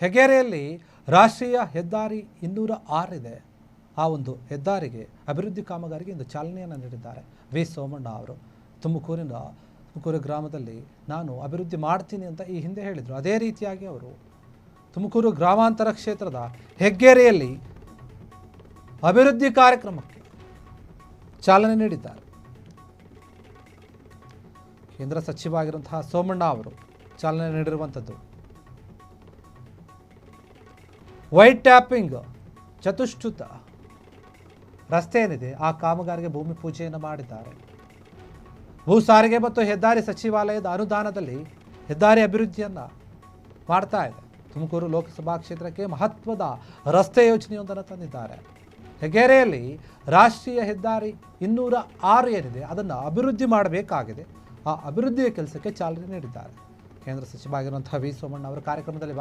ಹೆಗ್ಗೆರೆಯಲ್ಲಿ ರಾಷ್ಟ್ರೀಯ ಹೆದ್ದಾರಿ 206 ಇದೆ. ಆ ಒಂದು ಹೆದ್ದಾರಿಗೆ ಅಭಿವೃದ್ಧಿ ಕಾಮಗಾರಿಗೆ ಇಂದು ಚಾಲನೆಯನ್ನು ನೀಡಿದ್ದಾರೆ ವಿ ಸೋಮಣ್ಣ ಅವರು. ತುಮಕೂರು ಗ್ರಾಮದಲ್ಲಿ ನಾನು ಅಭಿವೃದ್ಧಿ ಮಾಡ್ತೀನಿ ಅಂತ ಈ ಹಿಂದೆ ಹೇಳಿದರು. ಅದೇ ರೀತಿಯಾಗಿ ಅವರು ತುಮಕೂರು ಗ್ರಾಮಾಂತರ ಕ್ಷೇತ್ರದ ಹೆಗ್ಗೆರೆಯಲ್ಲಿ ಅಭಿವೃದ್ಧಿ ಕಾರ್ಯಕ್ರಮಕ್ಕೆ ಚಾಲನೆ ನೀಡಿದ್ದಾರೆ. ಕೇಂದ್ರ ಸಚಿವ ಆಗಿರುವಂತಹ ಸೋಮಣ್ಣ ಅವರು ಚಾಲನೆ ನೀಡಿರುವಂಥದ್ದು. ವೈಟ್ ಟ್ಯಾಪಿಂಗ್ ಚತುಷ್ಪಥ ರಸ್ತೆ ಏನಿದೆ ಆ ಕಾಮಗಾರಿಗೆ ಭೂಮಿ ಪೂಜೆಯನ್ನು ಮಾಡಿದ್ದಾರೆ. ಭೂ ಸಾರಿಗೆ ಮತ್ತು ಹೆದ್ದಾರಿ ಸಚಿವಾಲಯದ ಅನುದಾನದಲ್ಲಿ ಹೆದ್ದಾರಿ ಅಭಿವೃದ್ಧಿಯನ್ನು ಮಾಡ್ತಾ ಇದೆ. ತುಮಕೂರು ಲೋಕಸಭಾ ಕ್ಷೇತ್ರಕ್ಕೆ ಮಹತ್ವದ ರಸ್ತೆ ಯೋಜನೆಯೊಂದನ್ನು ತಂದಿದ್ದಾರೆ. ಹೆಗ್ಗೆರೆಯಲ್ಲಿ ರಾಷ್ಟ್ರೀಯ ಹೆದ್ದಾರಿ 206 ಏನಿದೆ ಅದನ್ನು ಅಭಿವೃದ್ಧಿ ಮಾಡಬೇಕಾಗಿದೆ. ಆ ಅಭಿವೃದ್ಧಿಯ ಕೆಲಸಕ್ಕೆ ಚಾಲನೆ ನೀಡಿದ್ದಾರೆ. ಕೇಂದ್ರ ಸಚಿವ ಆಗಿರುವಂತಹ ವಿ ಸೋಮಣ್ಣ ಅವರು ಕಾರ್ಯಕ್ರಮದಲ್ಲಿ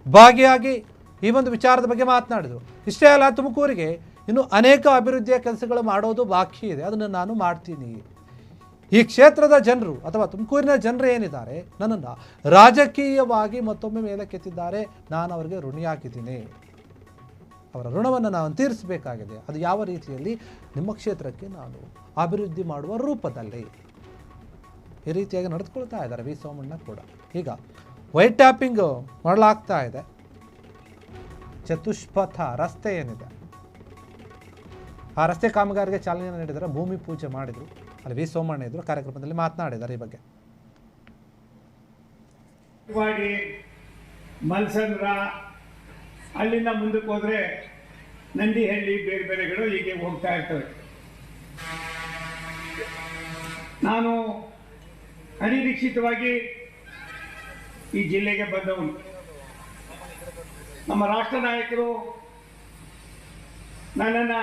ಭಾಗಿಯಾಗಿ ಈ ಒಂದು ವಿಚಾರದ ಬಗ್ಗೆ ಮಾತನಾಡಿದರು. ಇಷ್ಟೇ ಅಲ್ಲ, ತುಮಕೂರಿಗೆ ಇನ್ನು ಅನೇಕ ಅಭಿವೃದ್ಧಿಯ ಕೆಲಸಗಳು ಮಾಡೋದು ಬಾಕಿ ಇದೆ, ಅದನ್ನು ನಾನು ಮಾಡ್ತೀನಿ. ಈ ಕ್ಷೇತ್ರದ ಜನರು ಅಥವಾ ತುಮಕೂರಿನ ಜನರು ಏನಿದ್ದಾರೆ ನನ್ನನ್ನು ರಾಜಕೀಯವಾಗಿ ಮತ್ತೊಮ್ಮೆ ಮೇಲಕ್ಕೆತ್ತಿದ್ದಾರೆ. ನಾನು ಅವರಿಗೆ ಋಣಿಯಾಗಿದ್ದೀನಿ. ಅವರ ಋಣವನ್ನು ನಾನು ತೀರಿಸಬೇಕಾಗಿದೆ. ಅದು ಯಾವ ರೀತಿಯಲ್ಲಿ? ನಿಮ್ಮ ಕ್ಷೇತ್ರಕ್ಕೆ ನಾನು ಅಭಿವೃದ್ಧಿ ಮಾಡುವ ರೂಪದಲ್ಲಿ. ಈ ರೀತಿಯಾಗಿ ನಡೆದುಕೊಳ್ತಾ ಇದ್ದಾರೆ ವಿ ಸೋಮಣ್ಣ ಕೂಡ. ಈಗ ವೈಟ್ ಟ್ಯಾಪಿಂಗ್ ಮಾಡಲಾಗ್ತಾ ಇದೆ. ಚತುಷ್ಪಥ ರಸ್ತೆ ಏನಿದೆ ಆ ರಸ್ತೆ ಕಾಮಗಾರಿಗೆ ಚಾಲನೆಯನ್ನು ನೀಡಿದರೆ, ಭೂಮಿ ಪೂಜೆ ಮಾಡಿದರು. ಅಲ್ಲಿ ವಿ ಸೋಮಣ್ಣ ಇದ್ರು, ಕಾರ್ಯಕ್ರಮದಲ್ಲಿ ಮಾತನಾಡಿದ್ದಾರೆ ಈ ಬಗ್ಗೆ. ಮಲ್ಸಂದ್ರ ಅಲ್ಲಿಂದ ಮುಂದಕ್ಕೆ ಹೋದ್ರೆ ನಂದಿಹಳ್ಳಿ ಬೇರೆ ಬೇರೆಗಳು ಹೀಗೆ ಹೋಗ್ತಾ ಇರ್ತವೆ. ನಾನು ಅನಿರೀಕ್ಷಿತವಾಗಿ ಈ ಜಿಲ್ಲೆಗೆ ಬಂದವನು. ನಮ್ಮ ರಾಷ್ಟ್ರ ನಾಯಕರು ನನ್ನನ್ನು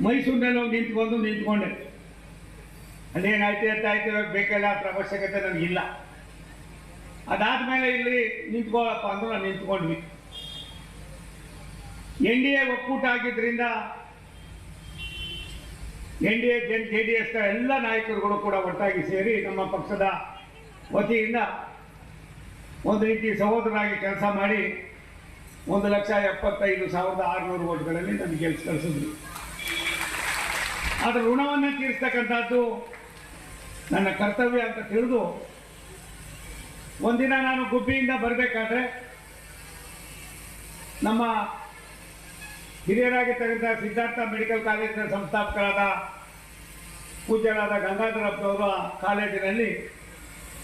ಮೈಸೂರಿನಲ್ಲಿ ನಿಂತ್ಕೊಂಡೆ. ಅಲ್ಲೇನಾಯ್ತು ಎತ್ತಾಯ್ತು ಬೇಕಲ್ಲ, ಅದ್ರ ಅವಶ್ಯಕತೆ ನನಗಿಲ್ಲ. ಅದಾದ್ಮೇಲೆ ಇಲ್ಲಿ ನಿಂತ್ಕೊಳ್ಳಪ್ಪ ಅಂದ್ರೆ ನಾವು ನಿಂತ್ಕೊಂಡ್ವಿ. NDA ಒಕ್ಕೂಟ ಆಗಿದ್ದರಿಂದ NDA JDS ಎಲ್ಲ ನಾಯಕರುಗಳು ಕೂಡ ಒಟ್ಟಾಗಿ ಸೇರಿ ನಮ್ಮ ಪಕ್ಷದ ವತಿಯಿಂದ ಒಂದು ರೀತಿ ಸಹೋದರರಾಗಿ ಕೆಲಸ ಮಾಡಿ 1,75,600 ಓಟ್ಗಳಲ್ಲಿ ನನಗೆ ಗೆಲ್ಸಿ ಕಳಿಸಿದ್ರು. ಅದರ ಋಣವನ್ನು ತೀರಿಸ್ತಕ್ಕಂಥದ್ದು ನನ್ನ ಕರ್ತವ್ಯ ಅಂತ ತಿಳಿದು ಒಂದಿನ ನಾನು ಗುಬ್ಬಿಯಿಂದ ಬರಬೇಕಾದ್ರೆ ನಮ್ಮ ಹಿರಿಯರಾಗಿರ್ತಕ್ಕಂಥ ಸಿದ್ಧಾರ್ಥ ಮೆಡಿಕಲ್ ಕಾಲೇಜಿನ ಸಂಸ್ಥಾಪಕರಾದ ಪೂಜ್ಯರಾದ ಗಂಗಾಧರಪ್ಪನವರ ಕಾಲೇಜಿನಲ್ಲಿ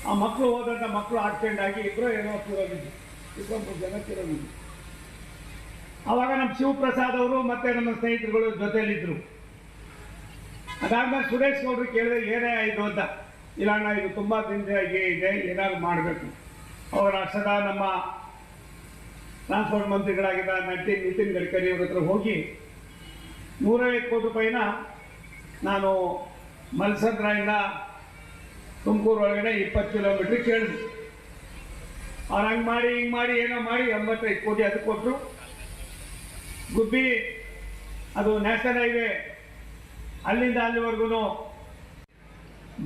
ಆ ಮಕ್ಕಳು ಹೋದಂಥ ಮಕ್ಕಳು ಆಕ್ಸಿಡೆಂಟ್ ಆಗಿ ಇಬ್ಬರು ಏನೋ ತೀರೋಗಿದ್ದು, 23 ಜನ ತೀರೋಗಿದ್ದು. ಆವಾಗ ನಮ್ಮ ಶಿವಪ್ರಸಾದ್ ಅವರು ಮತ್ತು ನಮ್ಮ ಸ್ನೇಹಿತರುಗಳು ಜೊತೆಯಲ್ಲಿದ್ದರು. ಅದಾದ್ಮೇಲೆ ಸುರೇಶ್ ಗೌಡ್ರು ಕೇಳಿದ್ರೆ ಏನೇ ಆಯಿತು ಅಂತ. ಇಲ್ಲ ಅಣ್ಣ, ಇದು ತುಂಬ ದಿನದ ಇದೆ, ಏನಾದ್ರು ಮಾಡಬೇಕು. ಅವರ ಸದಾ ನಮ್ಮ ಟ್ರಾನ್ಸ್ಪೋರ್ಟ್ ಮಂತ್ರಿಗಳಾಗಿದ್ದ ನಿತಿನ್ ಗಡ್ಕರಿ ಅವ್ರ ಹತ್ರ ಹೋಗಿ 150 ಕೋಟಿ ರೂಪಾಯಿನ ನಾನು ಮಲ್ಸಂದ್ರಿಂದ ತುಮಕೂರು ಒಳಗಡೆ 20 ಕಿಲೋಮೀಟ್ರ್ ಕೇಳಿದ್ರು. ಅವ್ರು ಹಂಗೆ ಮಾಡಿ ಹಿಂಗೆ ಮಾಡಿ ಏನೋ ಮಾಡಿ 85 ಕೋಟಿ ಅದು ಕೊಟ್ಟರು. ಗುಬ್ಬಿ ಅದು ನ್ಯಾಷನಲ್ ಹೈವೇ ಅಲ್ಲಿಂದ ಅಲ್ಲಿವರೆಗೂ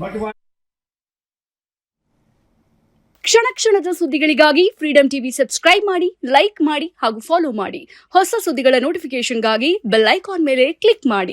ಬಂಟ್ವಾಳ. ಕ್ಷಣ ಕ್ಷಣದ ಸುದ್ದಿಗಳಿಗಾಗಿ ಫ್ರೀಡಂ ಟಿವಿ ಸಬ್ಸ್ಕ್ರೈಬ್ ಮಾಡಿ, ಲೈಕ್ ಮಾಡಿ ಹಾಗೂ ಫಾಲೋ ಮಾಡಿ. ಹೊಸ ಸುದ್ದಿಗಳ ನೋಟಿಫಿಕೇಶನ್ಗಾಗಿ ಬೆಲ್ ಐಕಾನ್ ಮೇಲೆ ಕ್ಲಿಕ್ ಮಾಡಿ.